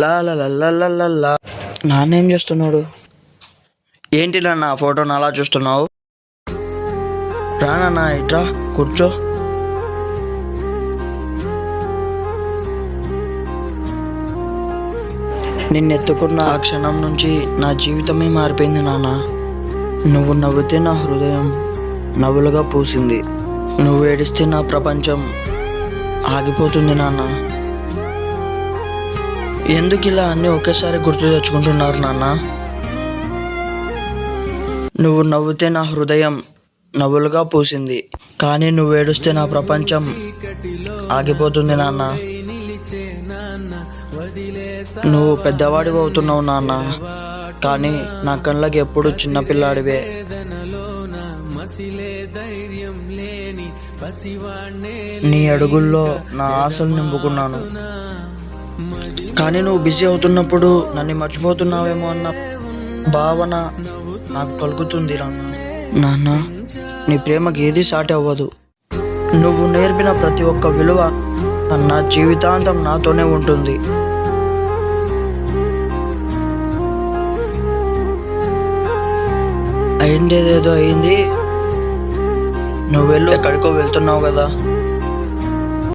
లా లా లా లా లా లా లా. నాన్న ఏం చేస్తున్నాడు? ఏంటి నాన్న ఫోటోని అలా చూస్తున్నావు? రా నాన్న ఇట్రా కూర్చో. నిన్నెత్తుకున్న ఆ క్షణం నుంచి నా జీవితమే మారిపోయింది నాన్న. నువ్వు నవ్వితే నా హృదయం నవ్వులుగా పూసింది. నువ్వు ఏడిస్తే నా ప్రపంచం ఆగిపోతుంది నాన్న. ఎందుకు ఇలా అన్నీ ఒకేసారి గుర్తు తెచ్చుకుంటున్నారు నాన్న? నువ్వు నవ్వితే నా హృదయం నవ్వులుగా పూసింది, కానీ నువ్వు ఏడుస్తే నా ప్రపంచం ఆగిపోతుంది నాన్న. నువ్వు పెద్దవాడివి అవుతున్నావు నాన్న, కానీ నా కళ్ళకి ఎప్పుడు చిన్నపిల్లాడివే. నీ అడుగుల్లో నా ఆశలు నింపుకున్నాను, కానీ నువ్వు బిజీ అవుతున్నప్పుడు నన్ను మర్చిపోతున్నావేమో అన్న భావన నాకు కలుగుతుంది నాన్న. నీ ప్రేమకి ఏది సాటి అవ్వదు. నువ్వు నేర్పిన ప్రతి ఒక్క విలువ నా జీవితాంతం నాతోనే ఉంటుంది. అయిందేదేదో అయింది, నువ్వు ఎక్కడికో వెళ్తున్నావు కదా.